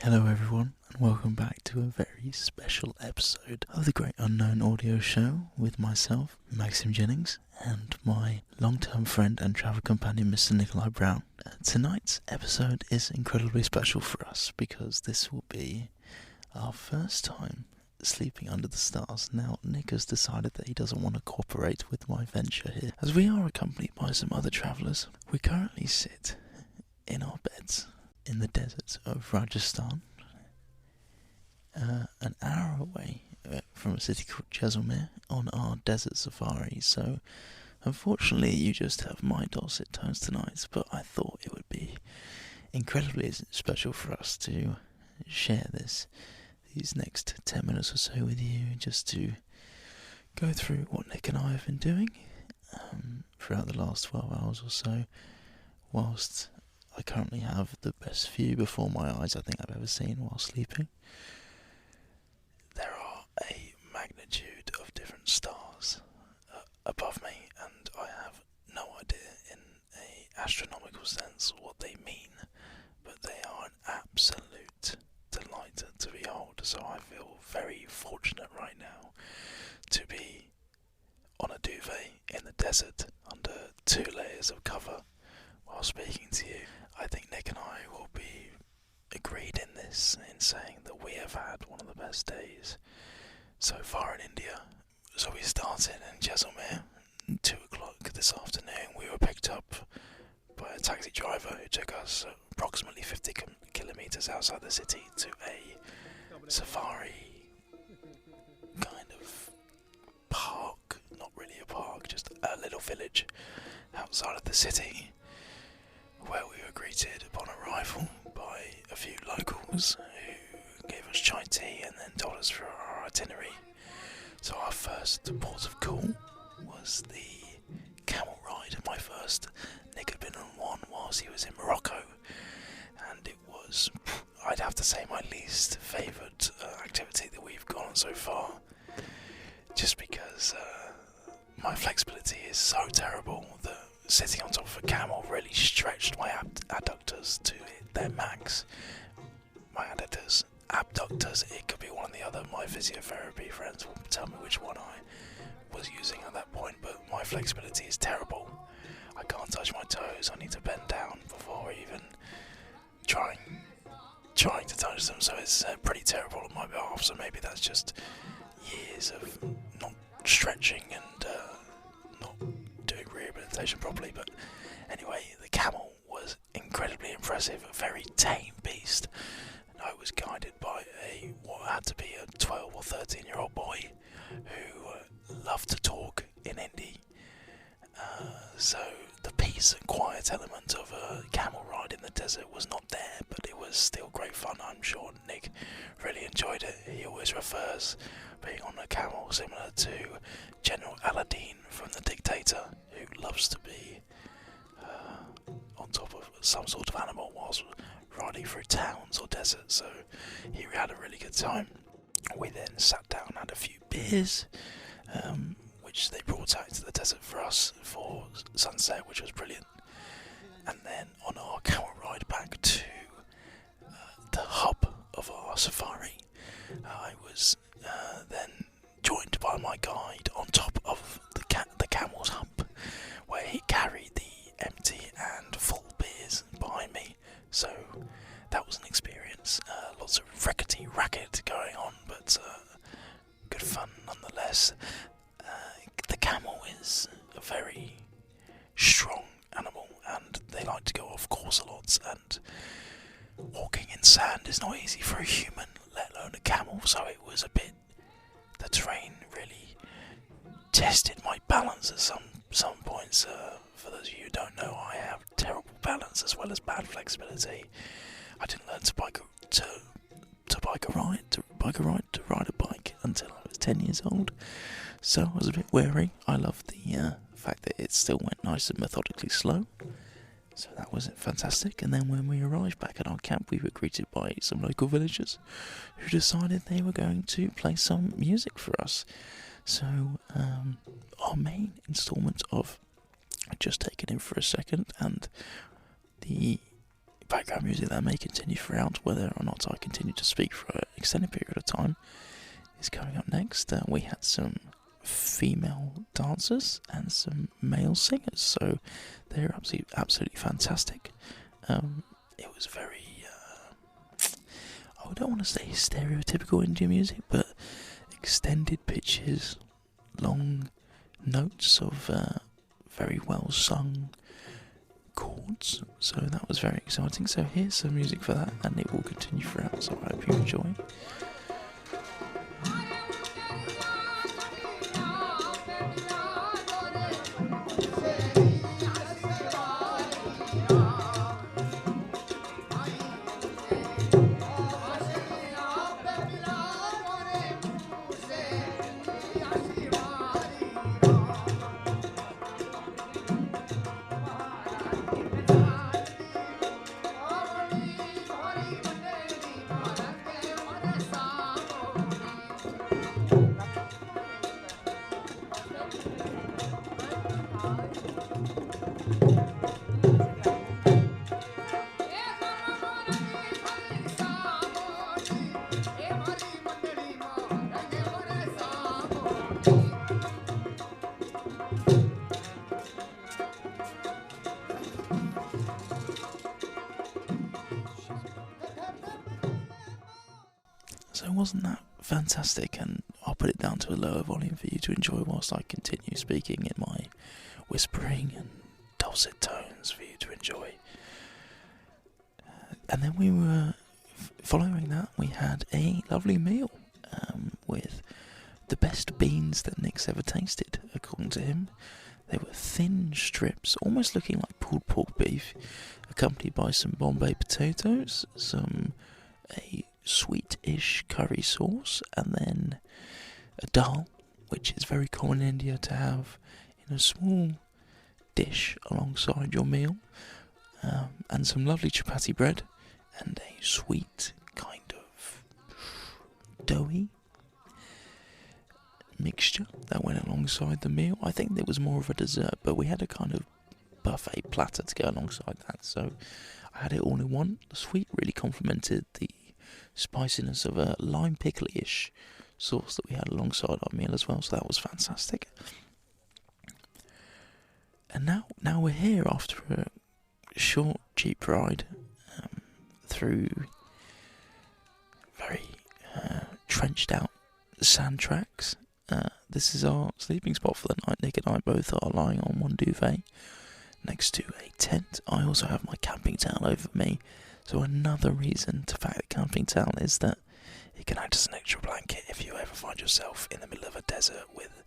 Hello everyone, and welcome back to a very special episode of the Great Unknown Audio Show with myself, Maxim Jennings, and my long-term friend and travel companion, Mr. Nikolai Brown. Tonight's episode is incredibly special for us because this will be our first time sleeping under the stars. Now, Nick has decided that he doesn't want to cooperate with my venture here, as we are accompanied by some other travellers. We currently sit in our beds in the deserts of Rajasthan, an hour away from a city called Jaisalmer on our desert safari. So unfortunately you just have my dulcet tones tonight, but I thought it would be incredibly special for us to share these next 10 minutes or so with you, just to go through what Nick and I have been doing throughout the last 12 hours or so, whilst I currently have the best view before my eyes I think I've ever seen while sleeping. There are a magnitude of different stars above me, and I have no idea in an astronomical sense what they mean, but they are an absolute delight to behold. So I feel very fortunate right now to be on a duvet in the desert under 2 layers of cover while speaking to you. I think Nick and I will be agreed in this, in saying that we have had one of the best days so far in India. So we started in Jaisalmer at 2 o'clock this afternoon. We were picked up by a taxi driver who took us approximately 50 kilometres outside the city to a safari kind of park, not really a park, just a little village outside of the city, where we were greeted upon arrival by a few locals who gave us chai tea and then told us through our itinerary. So our first port of call was the camel ride, my first. Nick had been on one whilst he was in Morocco, and it was, I'd have to say, my least favoured activity that we've gone on so far, just because my flexibility is so terrible that sitting on top of a camel really stretched my adductors to their max. My adductors, abductors, it could be one or the other. My physiotherapy friends will tell me which one I was using at that point, but my flexibility is terrible. I can't touch my toes, I need to bend down before even trying to touch them, so it's pretty terrible on my behalf. So maybe that's just years of not stretching and not doing rehabilitation properly. But anyway, the camel was incredibly impressive, a very tame beast, and I was guided by what had to be a 12 or 13 year old boy who loved to talk in Hindi. So the peace and quiet element of a camel ride in the desert was not there, but it was still great fun. I'm sure Nick really enjoyed it. He always refers being on a camel similar to General Aladdin from The Dictator, who loves to be on top of some sort of animal whilst riding through towns or deserts. So he had a really good time. We then sat down and had a few beers, which they brought out into the desert for us for sunset, which was brilliant. And then on our camel ride back to the hub of our safari, I was then joined by my guide on top of the camel's hump, where he carried the empty and full beers behind me. So that was an experience. Lots of rickety racket going on, but good fun nonetheless. The camel is a very strong animal, and they like to go off course a lot, and walking in sand is not easy for a human, let alone a camel. So it was a bit, the terrain really tested my balance at some points. For those of you who don't know, I have terrible balance as well as bad flexibility. I didn't learn to ride a bike until I was 10 years old, so I was a bit wary. I love the fact that it still went nice and methodically slow, so that was fantastic. And then when we arrived back at our camp, we were greeted by some local villagers who decided they were going to play some music for us. So our main instalment of Just Take It In For A Second and the background music that may continue throughout, whether or not I continue to speak for an extended period of time, is coming up next. We had some female dancers and some male singers, so they're absolutely fantastic. It was very, I don't want to say stereotypical Indian music, but extended pitches, long notes of very well sung chords, so that was very exciting. So here's some music for that, and it will continue throughout, so I hope you enjoy. So wasn't that fantastic? And I'll put it down to a lower volume for you to enjoy whilst I continue speaking in my whispering and dulcet tones for you to enjoy. And then we were, following that, we had a lovely meal with the best beans that Nick's ever tasted, according to him. They were thin strips, almost looking like pulled pork beef, accompanied by some Bombay potatoes, a sweet-ish curry sauce, and then a dal, which is very common in India to have in a small dish alongside your meal, and some lovely chapati bread, and a sweet kind of doughy mixture that went alongside the meal. I think there was more of a dessert, but we had a kind of buffet platter to go alongside that, so I had it all in one. The sweet really complemented the spiciness of a lime pickle-ish sauce that we had alongside our meal as well, so that was fantastic. And now we're here after a short jeep ride through very trenched out sand tracks. This is our sleeping spot for the night. Nick and I both are lying on one duvet next to a tent. I also have my camping towel over me. So another reason to pack the camping towel is that it can act as an extra blanket if you ever find yourself in the middle of a desert with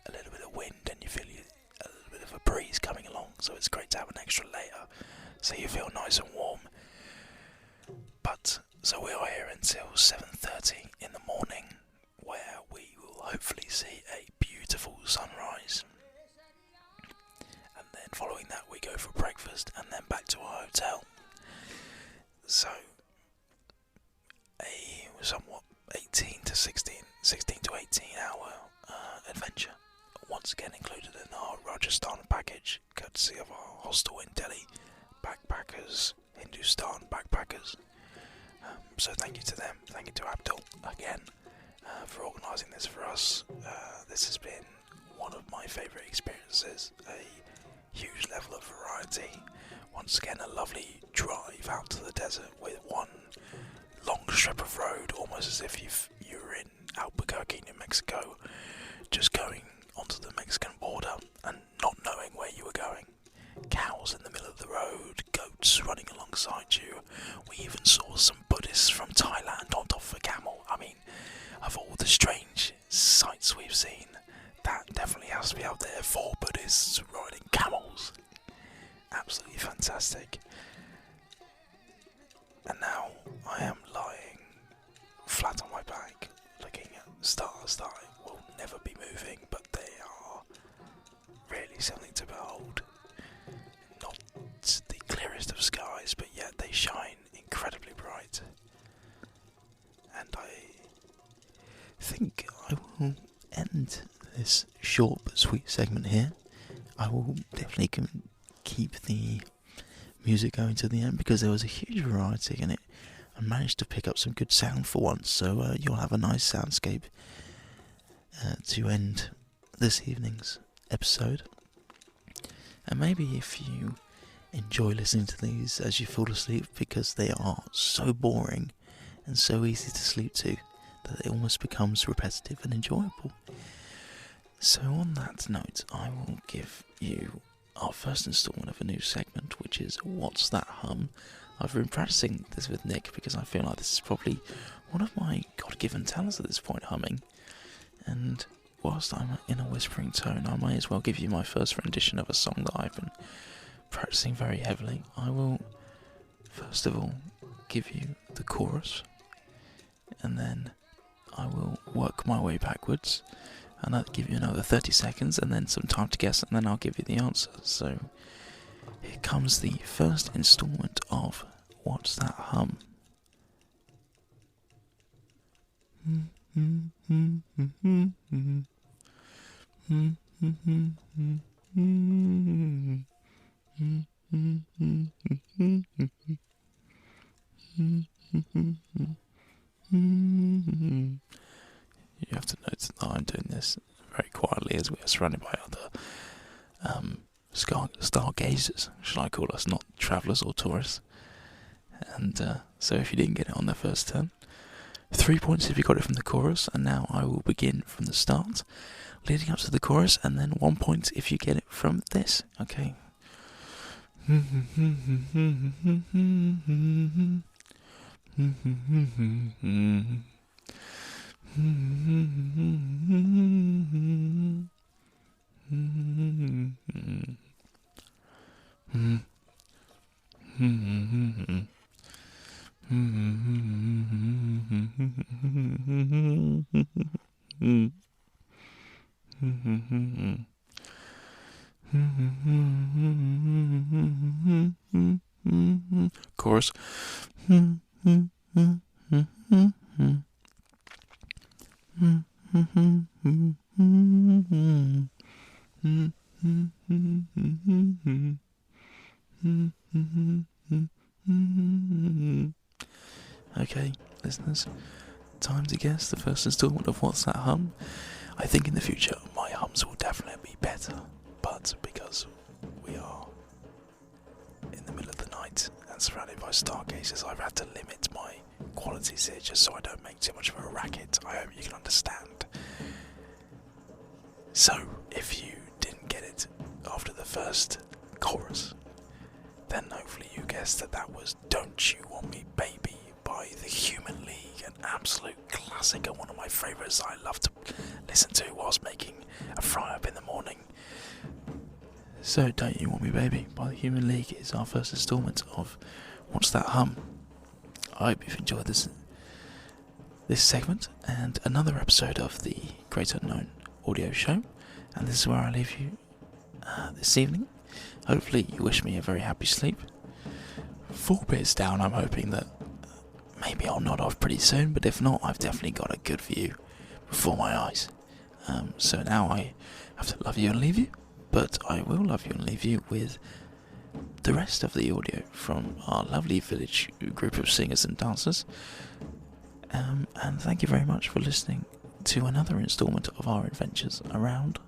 a little bit of wind and you feel a little bit of a breeze coming along. So it's great to have an extra layer so you feel nice and warm. But so we are here until 7:30 in the morning, where we will hopefully see a beautiful sunrise. And then following that we go for breakfast and then back to our hotel. So, a somewhat 16 to 18 hour adventure, once again included in our Rajasthan package, courtesy of our hostel in Delhi, Backpackers, Hindustan Backpackers. So thank you to them, thank you to Abdul again for organising this for us. This has been one of my favourite experiences, a huge level of variety. Once again, a lovely drive out to the desert with one long strip of road, almost as if you were in Albuquerque, New Mexico, just going onto the Mexican border and not knowing where you were going. Cows in the middle of the road, goats running alongside you. We even saw some Buddhists from Thailand on top of a camel. I mean, of all the strange sights we've seen, that definitely has to be up there. 4 Buddhists riding camels. Absolutely fantastic. And now I am lying flat on my back, looking at stars that I will never be moving, but they are really something to behold. Not the clearest of skies, but yet they shine incredibly bright. And I think I will end this short but sweet segment here. I will definitely keep the music going to the end because there was a huge variety in it. I managed to pick up some good sound for once, so you'll have a nice soundscape to end this evening's episode. And maybe if you enjoy listening to these as you fall asleep, because they are so boring and so easy to sleep to that it almost becomes repetitive and enjoyable. So on that note, I will give you our first instalment of a new segment, which is What's That Hum? I've been practicing this with Nick because I feel like this is probably one of my God-given talents at this point, humming. And whilst I'm in a whispering tone, I may as well give you my first rendition of a song that I've been practicing very heavily. I will, first of all, give you the chorus, and then I will work my way backwards, and I'll give you another 30 seconds, and then some time to guess, and then I'll give you the answer. So, here comes the first instalment of What's That Hum? You have to note that I'm doing this very quietly as we are surrounded by other stargazers, shall I call us, not travellers or tourists. And so if you didn't get it on the first turn, 3 points if you got it from the chorus, and now I will begin from the start, leading up to the chorus, and then 1 point if you get it from this, okay? Chorus. Okay, listeners, time to guess the first instalment of What's That Hum? I think in the future my hums will definitely be better, but because we are in the middle of the night and surrounded by stargazers, I've had to limit my qualities here just so I don't make too much of a racket. I hope you can understand. So, if you didn't get it after the first chorus, then hopefully you guessed that was Don't You Want Me Baby by the Human League, an absolute classic and one of my favourites I love to listen to whilst making a fry-up in the morning. So, Don't You Want Me Baby by the Human League is our first instalment of What's That Hum? I hope you've enjoyed this segment and another episode of the Great Unknown audio show, and this is where I leave you this evening. Hopefully you wish me a very happy sleep. 4 beers down, I'm hoping that maybe I'll nod off pretty soon, but if not, I've definitely got a good view before my eyes. So now I have to love you and leave you, but I will love you and leave you with the rest of the audio from our lovely village group of singers and dancers. And thank you very much for listening to another instalment of our adventures around